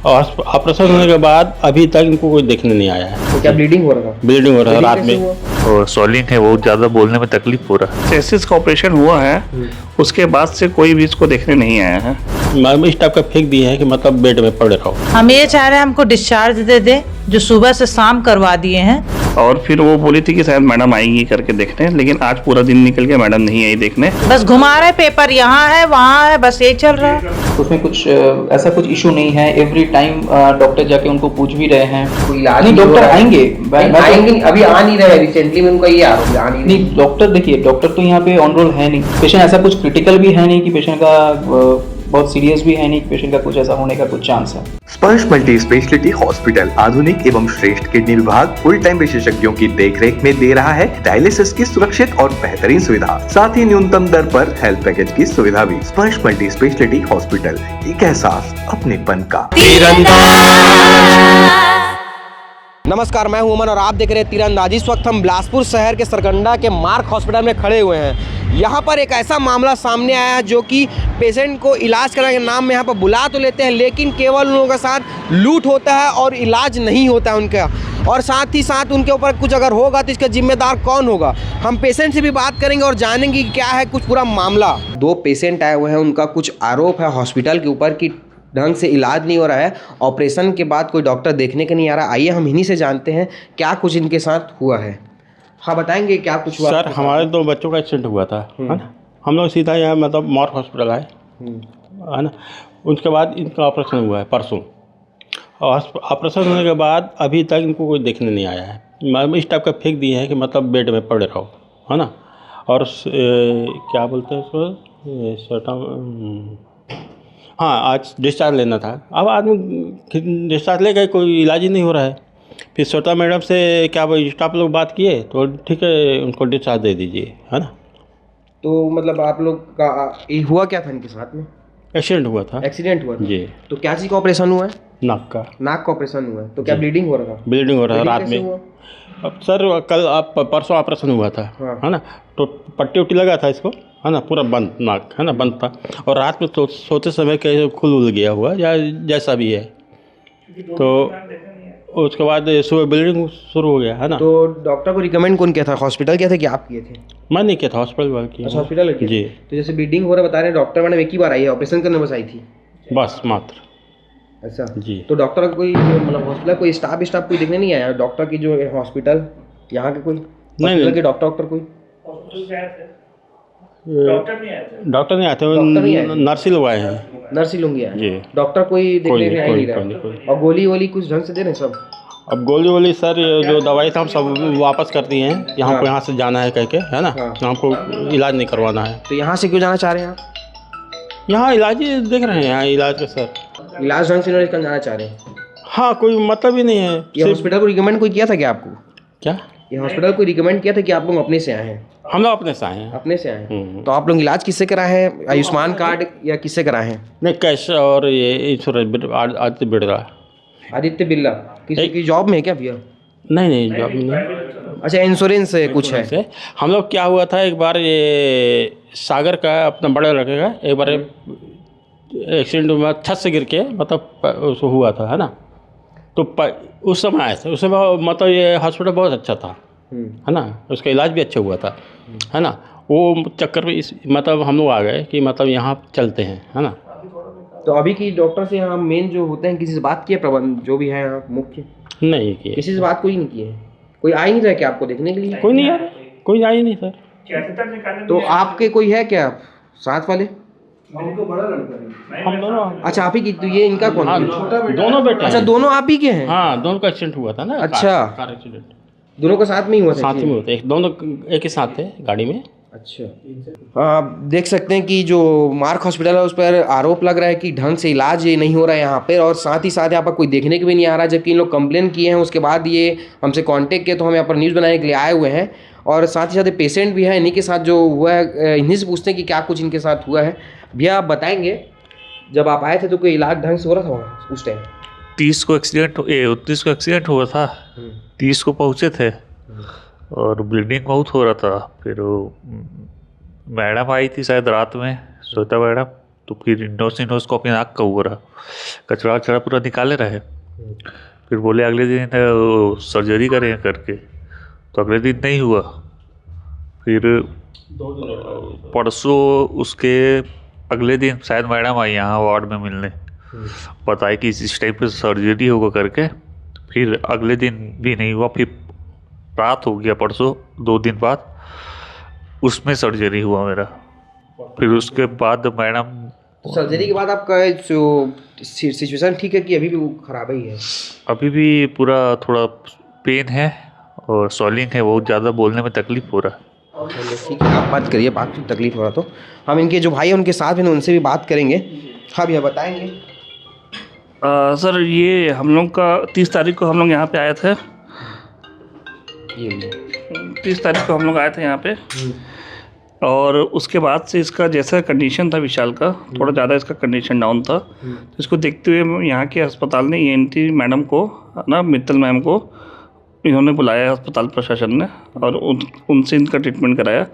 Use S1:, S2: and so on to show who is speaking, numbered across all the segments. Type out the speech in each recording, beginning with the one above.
S1: और ऑपरेशन होने के बाद अभी तक इनको कोई देखने नहीं आया है।
S2: तो क्या ब्लीडिंग हो रहा था?
S1: ब्लीडिंग हो रहा है रात में।
S3: और सॉलिंग है, बहुत ज़्यादा बोलने में तकलीफ हो रहा है।
S4: चेसिस का ऑपरेशन हुआ है, उसके बाद से कोई भी इसको देखने नहीं आया है।
S1: मैम इस टाइप का फेंक दिए हैं कि मतलब बेड में पड़े रहो।
S5: हम ये चाह रहे हैं हमको डिस्चार्ज दे दे, जो सुबह से शाम करवा दिए हैं।
S4: और फिर वो बोली थी कि शायद मैडम आएंगी करके देखने, लेकिन आज पूरा दिन निकल गया, मैडम नहीं आई देखने।
S5: बस घुमा रहे पेपर, यहाँ है वहाँ है, बस ये चल रहा है।
S6: उसमें कुछ ऐसा कुछ इशू नहीं है। एवरी टाइम डॉक्टर जाके उनको पूछ भी रहे हैं।
S2: कोई इलाज
S6: नहीं, डॉक्टर आएंगे
S2: आएंगे, अभी आ नहीं रहे। रिसेंटली में उनका ये आरोप आ
S6: नहीं। डॉक्टर देखिए, डॉक्टर तो यहाँ पे ऑन रोल है नहीं। पेशेंट ऐसा कुछ क्रिटिकल भी है नहीं कि पेशेंट का बहुत सीरियस भी है नहीं कि पेशेंट का कुछ ऐसा होने का कुछ चांस है।
S7: स्पर्श मल्टी स्पेशलिटी हॉस्पिटल आधुनिक एवं श्रेष्ठ किडनी विभाग फुल टाइम विशेषज्ञों की देखरेख में दे रहा है डायलिसिस की सुरक्षित और बेहतरीन सुविधा, साथ ही न्यूनतम दर पर हेल्थ पैकेज की सुविधा भी। स्पर्श मल्टी स्पेशलिटी हॉस्पिटल, एक एहसास अपनेपन का।
S2: नमस्कार, मैं हूं अमन और आप देख रहे हैं तीरंदाजी। इस वक्त हम बिलासपुर शहर के सरकंडा के मार्क हॉस्पिटल में खड़े हुए हैं। यहाँ पर एक ऐसा मामला सामने आया है जो कि पेशेंट को इलाज कराने के नाम में यहाँ पर बुला तो लेते हैं, लेकिन केवल उन लोगों के साथ लूट होता है और इलाज नहीं होता है उनका। और साथ ही साथ उनके ऊपर कुछ अगर होगा तो इसका जिम्मेदार कौन होगा। हम पेशेंट से भी बात करेंगे और जानेंगे कि क्या है कुछ पूरा मामला। 2 पेशेंट आए हुए हैं, उनका कुछ आरोप है हॉस्पिटल के ऊपर कि ढंग से इलाज नहीं हो रहा है, ऑपरेशन के बाद कोई डॉक्टर देखने के नहीं आ रहा। आइए हम इन्हीं से जानते हैं क्या कुछ इनके साथ हुआ है। हाँ, बताएंगे क्या कुछ हुआ?
S1: सर, हमारे 2 बच्चों का एक्सीडेंट हुआ था, है ना। हम लोग सीधा यहाँ मतलब मार्क हॉस्पिटल आए, है ना। उसके बाद इनका ऑपरेशन हुआ है परसों, और ऑपरेशन होने के बाद अभी तक इनको कोई देखने नहीं आया है। मैम इस टाइप का फेंक दिए हैं कि मतलब बेड में पड़े रहो, है ना। और क्या बोलते हैं उसको, हाँ, आज डिस्चार्ज लेना था। अब आदमी डिस्चार्ज ले गए, कोई इलाज ही नहीं हो रहा है। फिर श्वेता मैडम से क्या स्टाफ लोग बात किए तो ठीक है, उनको डिस्चार्ज दे दीजिए, है ना।
S2: तो मतलब आप लोग का ये हुआ क्या था इनके साथ में?
S1: एक्सीडेंट हुआ था।
S2: एक्सीडेंट हुआ था
S1: जी।
S2: तो क्या चीज़ का ऑपरेशन हुआ है?
S1: नाक का।
S2: नाक का ऑपरेशन हुआ है। तो क्या ब्लीडिंग हो रहा था?
S1: ब्लीडिंग हो रहा है रात
S2: कैसे
S1: में।
S2: हुआ?
S1: अब सर कल परसों ऑपरेशन हुआ था,
S2: हाँ।
S1: है ना। तो पट्टी उट्टी लगा था इसको, है ना, पूरा बंद नाक, है ना, बंद था। और रात में तो सोते समय कहीं खुल उल गया हुआ या जैसा भी है। तो उसके बाद सुबह ब्लीडिंग शुरू हो गया, है ना।
S2: तो डॉक्टर को रिकमेंड कौन किया था? हॉस्पिटल किया था कि आप किए थे?
S1: मैं नहीं किया था, हॉस्पिटल वाले किया।
S2: अच्छा, हॉस्पिटल किया।
S1: जी।
S2: तो जैसे ब्लीडिंग हो रहा बता रहे हैं, डॉक्टर मैडम एक ही बार आई है, ऑपरेशन करने बस आई थी
S1: बस मात्र।
S2: अच्छा
S1: जी।
S2: तो डॉक्टर का कोई मतलब हॉस्पिटल कोई स्टाफ कोई देखने नहीं आया? डॉक्टर की जो हॉस्पिटल यहाँ के कोई
S1: नहीं
S2: के डॉक्टर कोई
S1: डॉक्टर नहीं आए थे, नर्स लोग आए हैं।
S2: नर्स लोग आए
S1: जी।
S2: डॉक्टर कोई देखने नहीं
S1: कोई
S2: रहा। और गोली वोली कुछ ढंग से दे रहे सब?
S1: अब गोली वोली सर जो दवाई था हम सब वापस कर दिए हैं। यहाँ को यहाँ से जाना है कह के, है ना। हमको इलाज नहीं करवाना है।
S2: तो यहाँ से क्यों जाना चाह रहे हैं आप?
S1: यहाँ इलाज ही देख रहे हैं, यहाँ इलाज का सर
S2: इलाज ढंग से नहीं जाना चाह रहे हैं।
S1: हाँ, कोई मतलब ही नहीं है।
S2: ये हॉस्पिटल को रिकमेंड कोई किया था क्या आपको?
S1: क्या
S2: ये हॉस्पिटल को रिकमेंड किया था कि आप लोग अपने से आए हैं?
S1: हम लोग अपने से आए हैं।
S2: अपने से आए हैं। तो आप लोग इलाज किससे कराए हैं? आयुष्मान कार्ड या किससे कराए हैं?
S1: नहीं, कैश और ये इंश्योरेंस आदित्य बिरला।
S2: आदित्य बिरला किसी की जॉब में है क्या भैया?
S1: नहीं जॉब नहीं।
S2: अच्छा, इंश्योरेंस से कुछ है?
S1: से हम लोग क्या हुआ था, एक बार ये सागर का अपना बड़े लड़के का एक बार एक्सीडेंट में छत से गिर के मतलब उसको हुआ था, है ना। तो उस समय आए थे, उस समय मतलब ये हॉस्पिटल बहुत अच्छा था, है ना। उसका इलाज भी अच्छा हुआ था, है ना। वो चक्कर में इस मतलब हम लोग आ गए कि मतलब यहाँ चलते हैं, है ना।
S2: तो अभी की डॉक्टर से यहाँ मेन जो होते हैं, किसी से बात किए? प्रबंध जो भी है यहाँ मुख्य
S1: नहीं किए,
S2: किसी से बात कोई नहीं किए? कोई आ ही नहीं रहा क्या आपको देखने के लिए?
S1: कोई नहीं आ रहा, कोई आया ही नहीं सर।
S2: तो आपके कोई है क्या साथ वाले?
S1: हम दोनों।
S2: अच्छा, आप ही की? तो ये इनका कौन?
S1: हाँ, दोनों बेटे।
S2: अच्छा, दोनों आप ही के हैं?
S1: हाँ, दोनों का एक्सीडेंट हुआ था ना।
S2: अच्छा।
S1: कार एक्सीडेंट
S2: दोनों का साथ में ही हुआ था?
S1: साथ में होते, दोनों एक ही साथ थे गाड़ी में।
S2: अच्छा। आप देख सकते हैं कि जो मार्क हॉस्पिटल है उस पर आरोप लग रहा है कि ढंग से इलाज ये नहीं हो रहा है यहाँ पे, और साथ ही साथ यहाँ पर कोई देखने के भी नहीं आ रहा। जबकि इन लोग कंप्लेन किए हैं, उसके बाद ये हमसे कांटेक्ट किए तो हम यहाँ पर न्यूज़ बनाने के लिए आए हुए हैं। और साथ ही साथ पेशेंट भी है, इन्हीं के साथ जो हुआ है, इन्हीं से पूछते हैं कि क्या कुछ इनके साथ हुआ है। भैया आप बताएंगे, जब आप आए थे तो कोई इलाज ढंग से हो रहा था वहाँ उस टाइम?
S3: 29 को एक्सीडेंट हुआ था। 30 को पहुँचे थे और ब्लीडिंग बहुत हो रहा था। फिर वो मैडम आई थी शायद रात में, श्वेता मैडम, तो फिर इंडोस्कोपी नाक का हुआ रहा, कचरा वचड़ा पूरा निकाले रहे। फिर बोले अगले दिन सर्जरी करें करके, तो अगले दिन नहीं हुआ। फिर परसों उसके अगले दिन शायद मैडम आई यहाँ वार्ड में मिलने, बताया कि इस टाइप पे सर्जरी होगा करके। फिर अगले दिन भी नहीं हुआ, फिर रात हो गया परसों 2 दिन बाद, उसमें सर्जरी हुआ मेरा। फिर उसके बाद मैडम
S2: सर्जरी के बाद आपका जो सिचुएशन ठीक है कि अभी भी वो खराब ही है?
S3: अभी भी पूरा थोड़ा पेन है और सॉलिंग है, बहुत ज़्यादा बोलने में तकलीफ हो रहा है।
S2: ठीक है, आप बात करिए, बात की तकलीफ हो रहा तो हम इनके जो भाई हैं उनके साथ हैं उनसे भी बात करेंगे। हाँ भैया बताएंगे।
S4: सर ये हम लोग का 30 तारीख को हम लोग यहाँ पे आए थे। 30 तारीख को हम लोग आए थे यहाँ पे, और उसके बाद से इसका जैसा कंडीशन था विशाल का, थोड़ा ज़्यादा इसका कंडीशन डाउन था। तो इसको देखते हुए यहाँ के अस्पताल ने ENT मैडम को ना, मित्तल मैम को इन्होंने बुलाया अस्पताल प्रशासन ने, और उनसे इनका ट्रीटमेंट कराया।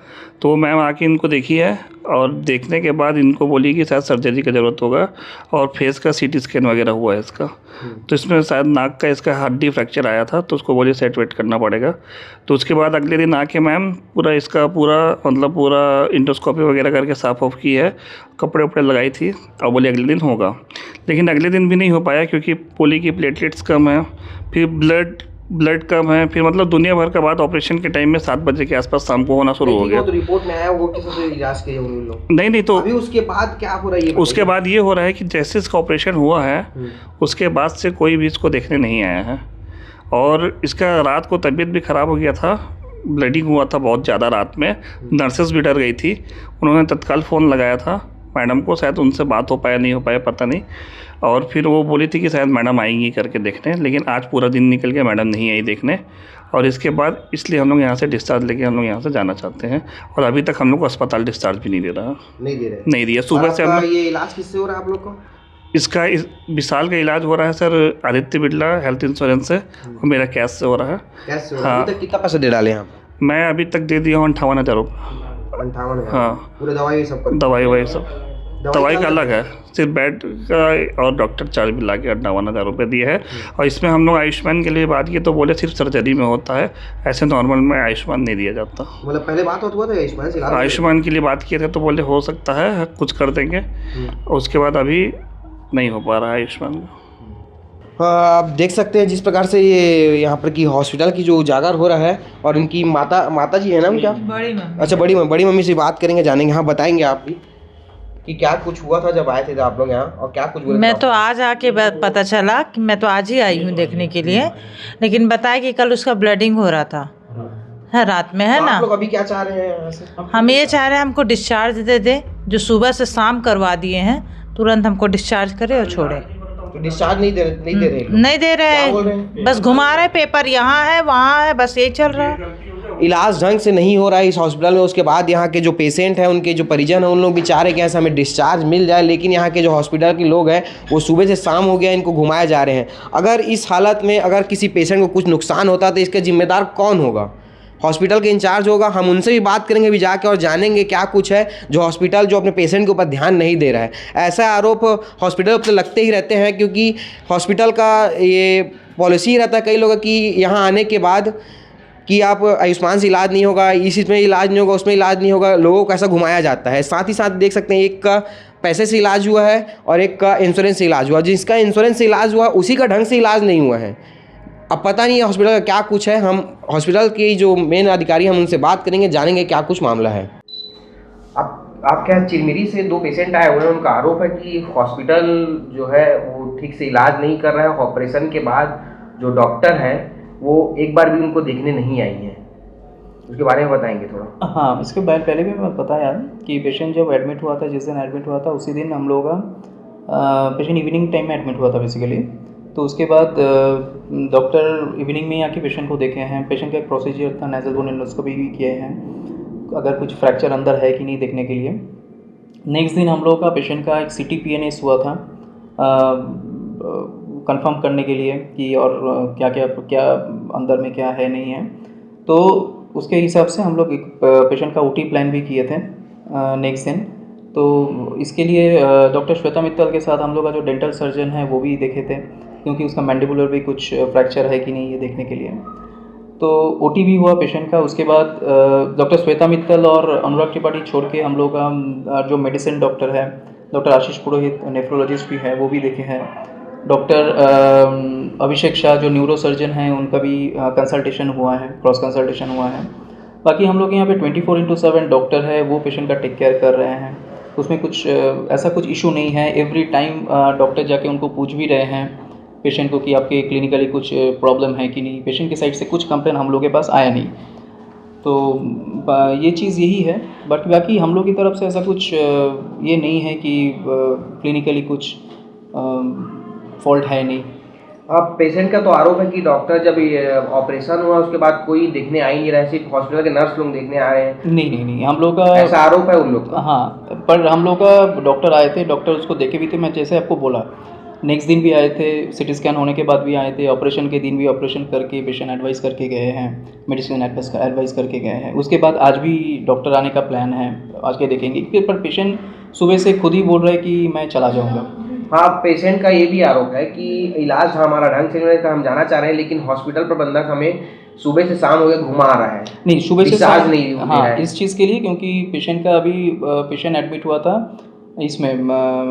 S4: तो वो मैम आके इनको देखी है, और देखने के बाद इनको बोली कि शायद सर्जरी की ज़रूरत होगा, और फेस का CT स्कैन वगैरह हुआ है इसका। तो इसमें शायद नाक का इसका हड्डी फ्रैक्चर आया था, तो उसको बोली सेट वेट करना पड़ेगा। तो उसके बाद अगले दिन आके मैम पूरा इसका पूरा इंडोस्कोपी वगैरह करके साफ़ ऑफ की है, कपड़े वपड़े लगाई थी, और बोली अगले दिन होगा। लेकिन अगले दिन भी नहीं हो पाया, क्योंकि बोली की प्लेटलेट्स कम है, फिर ब्लड कम है, फिर मतलब दुनिया भर का बाद ऑपरेशन के टाइम में 7 बजे के आसपास शाम को होना शुरू हो गया।
S2: तो रिपोर्ट में आया वो किसी से इलाज किए उन लोग?
S4: नहीं, तो
S2: अभी उसके बाद क्या हो रहा है?
S4: उसके बाद ये हो रहा है कि जैसे इसका ऑपरेशन हुआ है उसके बाद से कोई भी इसको देखने नहीं आया है, और इसका रात को तबीयत भी ख़राब हो गया था, ब्लीडिंग हुआ था बहुत ज़्यादा रात में। नर्सेस भी डर गई थी, उन्होंने तत्काल फ़ोन लगाया था मैडम को, शायद उनसे बात हो पाया नहीं हो पाया पता नहीं। और फिर वो बोली थी कि शायद मैडम आएंगी करके देखने, लेकिन आज पूरा दिन निकल गया, मैडम नहीं आई देखने। और इसके बाद इसलिए हम लोग यहाँ से डिस्चार्ज लेके हम लोग यहाँ से जाना चाहते हैं, और अभी तक हम लोग को अस्पताल डिस्चार्ज भी नहीं दे रहा। नहीं दिया। सुबह से हम
S2: ये इलाज किससे हो रहा है आप लोग को?
S4: इसका विशाल का इलाज हो रहा है sir Aditya Birla health insurance से, और मेरा कैश से हो रहा है।
S2: कैश से? हाँ। अभी तक कितना पैसा दे डाले आप?
S4: मैं अभी तक दे दिया हूँ 58,000 रुपये।
S2: 58,000?
S4: हाँ,
S2: पूरे दवाई सब?
S4: दवाई सब, दवाई का अलग है, सिर्फ बेड का और डॉक्टर चार्ज भी ला के 58,000 रुपये दिए है। और इसमें हम लोग आयुष्मान के लिए बात किए तो बोले सिर्फ सर्जरी में होता है, ऐसे नॉर्मल में आयुष्मान नहीं दिया जाता।
S2: मतलब पहले बात हुआ था आयुष्मान से?
S4: आयुष्मान के लिए बात किए थे तो बोले हो सकता है कुछ कर देंगे, उसके बाद अभी नहीं हो पा रहा है आयुष्मान।
S2: आप देख सकते हैं जिस प्रकार से ये यहाँ पर की हॉस्पिटल की जो उजागर हो रहा है, और इनकी माता जी है ना क्या?
S5: बड़ी मम्मी।
S2: अच्छा, बड़ी मम्मी से बात करेंगे, जानेंगे। हाँ बताएंगे आप भी कि क्या कुछ हुआ था जब आए थे आप लोग यहाँ, और क्या कुछ बोले?
S5: मैं तो आज आके पता चला कि मैं तो आज ही आई हूँ देखने के लिए, लेकिन बताया कि कल उसका ब्लीडिंग हो रहा था है रात में, है
S2: तो
S5: ना।
S2: आप लोग अभी क्या चाह रहे हैं यहाँ से?
S5: हम ये चाह रहे हैं हमको डिस्चार्ज दे दे, जो सुबह से शाम करवा दिए हैं, तुरंत हमको डिस्चार्ज करे और छोड़े।
S2: तो डिस्चार्ज नहीं दे रहे?
S5: नहीं दे
S2: क्या बोल रहे
S5: रहे, बस घुमा रहे, पेपर यहाँ है वहाँ है, बस यही चल रहा है।
S2: इलाज ढंग से नहीं हो रहा है इस हॉस्पिटल में। उसके बाद यहाँ के जो पेशेंट हैं, उनके जो परिजन हैं, उन लोग भी चाह रहे हैं कि ऐसा हमें डिस्चार्ज मिल जाए, लेकिन यहाँ के जो हॉस्पिटल के लोग हैं वो सुबह से शाम हो गया इनको घुमाए जा रहे हैं। अगर इस हालत में अगर किसी पेशेंट को कुछ नुकसान होता है तो इसका जिम्मेदार कौन होगा? हॉस्पिटल के इंचार्ज होगा। हम उनसे भी बात करेंगे अभी जाके, और जानेंगे क्या कुछ है जो हॉस्पिटल जो अपने पेशेंट के ऊपर ध्यान नहीं दे रहा है। ऐसा आरोप हॉस्पिटल पर लगते ही रहते हैं, क्योंकि हॉस्पिटल का ये पॉलिसी रहता है कई लोगों की यहाँ आने के बाद कि आप आयुष्मान से इलाज नहीं होगा, इसमें इलाज नहीं होगा, उसमें इलाज नहीं होगा, लोगों को ऐसा घुमाया जाता है। साथ ही साथ देख सकते हैं एक का पैसे से इलाज हुआ है और एक का इंश्योरेंस से इलाज हुआ। जिसका इंश्योरेंस से इलाज हुआ उसी का ढंग से इलाज नहीं हुआ है। अब पता नहीं है हॉस्पिटल का क्या कुछ है। हम हॉस्पिटल के जो मेन अधिकारी हम उनसे बात करेंगे, जानेंगे क्या कुछ मामला है। आप क्या चिरमिरी से 2 पेशेंट आए हुए हैं, उनका आरोप है कि हॉस्पिटल जो है वो ठीक से इलाज नहीं कर रहा है। ऑपरेशन के बाद जो डॉक्टर है वो एक बार भी उनको देखने नहीं आई है, उसके बारे में बताएंगे थोड़ा।
S6: हाँ, इसके बाद पहले भी मैं बताया कि पेशेंट जब एडमिट हुआ था, जिस दिन एडमिट हुआ था उसी दिन हम लोग पेशेंट इवनिंग टाइम में एडमिट हुआ था बेसिकली। तो उसके बाद डॉक्टर इवनिंग में आके पेशेंट को देखे हैं। पेशेंट का एक प्रोसीजर था, नेज़ल बोन एंडोस्कोपी भी किए हैं, अगर कुछ फ्रैक्चर अंदर है कि नहीं देखने के लिए। नेक्स्ट दिन हम लोग का पेशेंट का एक CT PNS हुआ था कंफर्म करने के लिए कि और क्या अंदर में क्या है नहीं है। तो उसके हिसाब से हम लोग एक पेशेंट का OT प्लान भी किए थे नेक्स्ट दिन। तो इसके लिए डॉक्टर श्वेता मित्तल के साथ हम लोग का जो डेंटल सर्जन है वो भी देखे थे, क्योंकि उसका मैंडिबुलर भी कुछ फ्रैक्चर है कि नहीं ये देखने के लिए। तो ओटी भी हुआ पेशेंट का। उसके बाद डॉक्टर श्वेता मित्तल और अनुराग त्रिपाठी छोड़ के हम लोग का जो मेडिसिन डॉक्टर है, डॉक्टर आशीष पुरोहित नेफ्रोलॉजिस्ट भी है, वो भी देखे हैं। डॉक्टर अभिषेक शाह जो न्यूरो सर्जन हैं, उनका भी कंसल्टेशन हुआ है, क्रॉस कंसल्टेशन हुआ है। बाकी हम लोग यहाँ पे 24/7 डॉक्टर है, वो पेशेंट का टेक केयर कर रहे हैं। उसमें कुछ ऐसा कुछ इशू नहीं है। एवरी टाइम डॉक्टर जाके उनको पूछ भी रहे हैं पेशेंट को कि आपके क्लिनिकली कुछ प्रॉब्लम है कि नहीं। पेशेंट की साइड से कुछ कंप्लेन हम लोग के पास आया नहीं। तो ये चीज़ यही है। बट बाकी हम लोग की तरफ से ऐसा कुछ ये नहीं है कि क्लिनिकली कुछ फॉल्ट है नहीं।
S2: अब पेशेंट का तो आरोप है कि डॉक्टर जब ये ऑपरेशन हुआ उसके बाद कोई देखने आ ही नहीं रहा है, सिर्फ हॉस्पिटल के नर्स लोग देखने आ रहे हैं।
S6: नहीं, हम लोग का
S2: ऐसा आरोप है उन लोग का।
S6: हाँ, पर हम लोग का डॉक्टर आए थे, डॉक्टर उसको देखे भी थे। मैं जैसे आपको बोला, नेक्स्ट दिन भी आए थे, सिटी स्कैन होने के बाद भी आए थे, ऑपरेशन के दिन भी ऑपरेशन करके पेशेंट एडवाइस करके गए हैं, मेडिसिन एडवाइस करके गए हैं। उसके बाद आज भी डॉक्टर आने का प्लान है, आज के देखेंगे। पर पेशेंट सुबह से खुद ही बोल रहा है कि मैं चला जाऊँगा।
S2: हाँ, पेशेंट का ये भी आरोप है कि इलाज हमारा ढंग से नहीं होता, हम जाना चाह रहे हैं, लेकिन हॉस्पिटल प्रबंधक हमें सुबह से शाम हो गया घुमा रहा है।
S6: नहीं, सुबह से
S2: डिस्चार्ज
S6: शाम
S2: नहीं
S6: हाँ, इस चीज़ के लिए, क्योंकि पेशेंट का अभी पेशेंट एडमिट हुआ था इसमें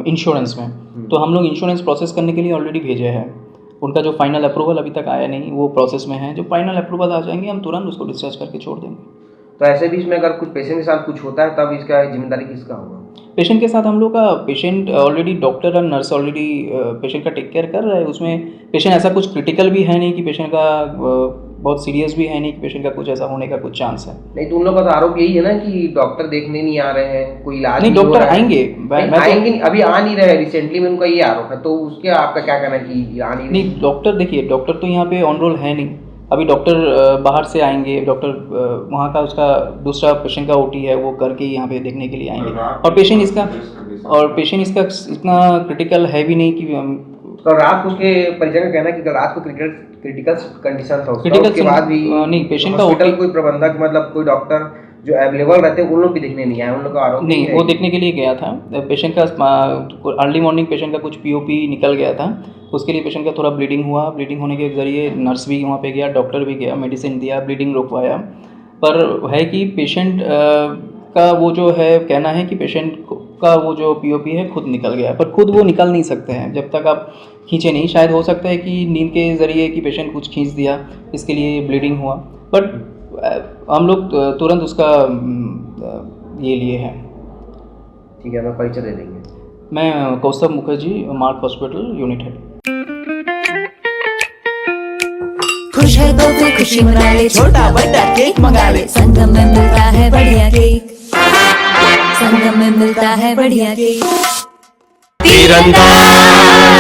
S6: इंश्योरेंस में। तो हम लोग इंश्योरेंस प्रोसेस करने के लिए ऑलरेडी भेजे हैं। उनका जो फाइनल अप्रूवल अभी तक आया नहीं, वो प्रोसेस में है। जो फाइनल अप्रूवल आ जाएंगे हम तुरंत उसको डिस्चार्ज करके छोड़ देंगे।
S2: तो ऐसे बीच में अगर कुछ पेशेंट के साथ कुछ होता है तब इसका जिम्मेदारी किसका होगा?
S6: पेशेंट के साथ हम लोग का पेशेंट ऑलरेडी डॉक्टर और नर्स ऑलरेडी पेशेंट का टेक केयर कर रहा है। उसमें पेशेंट ऐसा कुछ क्रिटिकल भी है नहीं कि पेशेंट का बहुत सीरियस भी है नहीं कि पेशेंट का कुछ ऐसा होने का कुछ चांस है।
S2: नहीं तो उन लोगों का तो आरोप यही है ना कि डॉक्टर देखने नहीं आ रहे हैं, कोई इलाज
S6: नहीं, डॉक्टर आएंगे,
S2: आएंगे, अभी आ नहीं रहे। रिसेंटली में उनका ये आरोप है, तो उसके आपका क्या कहना है कि आ नहीं?
S6: नहीं, डॉक्टर देखिए, डॉक्टर तो यहाँ पे ऑन रोल है नहीं। अभी डॉक्टर बाहर से आएंगे, डॉक्टर वहाँ का उसका दूसरा पेशेंट का ओटी है वो करके यहाँ पे देखने के लिए आएंगे। और पेशेंट इसका इतना क्रिटिकल है भी नहीं कि
S2: तो रात को उसके परिजन का कहना है कि रात को क्रिटिकल कंडीशन था उसके बाद भी
S6: नहीं, पेशेंट का
S2: हॉस्पिटल कोई प्रबंधक मतलब कोई डॉक्टर जो अवेलेबल रहते हैं उन लोग भी देखने नहीं आए। उन लोग का आरोप
S6: नहीं, वो देखने के लिए गया था। पेशेंट का अर्ली मॉर्निंग पेशेंट का कुछ पीओपी निकल गया था, उसके लिए पेशेंट का थोड़ा ब्लीडिंग हुआ। ब्लीडिंग होने के जरिए नर्स भी वहाँ पे गया, डॉक्टर भी गया, मेडिसिन दिया, ब्लीडिंग रुकवाया। पर है कि पेशेंट का वो जो है कहना है कि पेशेंट का वो जो पीओपी है खुद निकल गया, पर खुद वो निकल नहीं सकते हैं जब तक आप खींचे नहीं। शायद हो सकता है कि नींद के ज़रिए कि पेशेंट कुछ खींच दिया, इसके लिए ब्लीडिंग हुआ। बट हम लोग तुरंत उसका ये लिए हैं।
S2: ठीक है, मैं परिचय दे देंगे।
S6: मैं Kaustubh Mukherjee, mark hospital unit head.
S8: खुश है तो कोई खुशी मना ले, छोटा बड़ा केक मंगा ले, संगम में मिलता है बढ़िया केक, संगम में मिलता है बढ़िया केक। तीरंदाज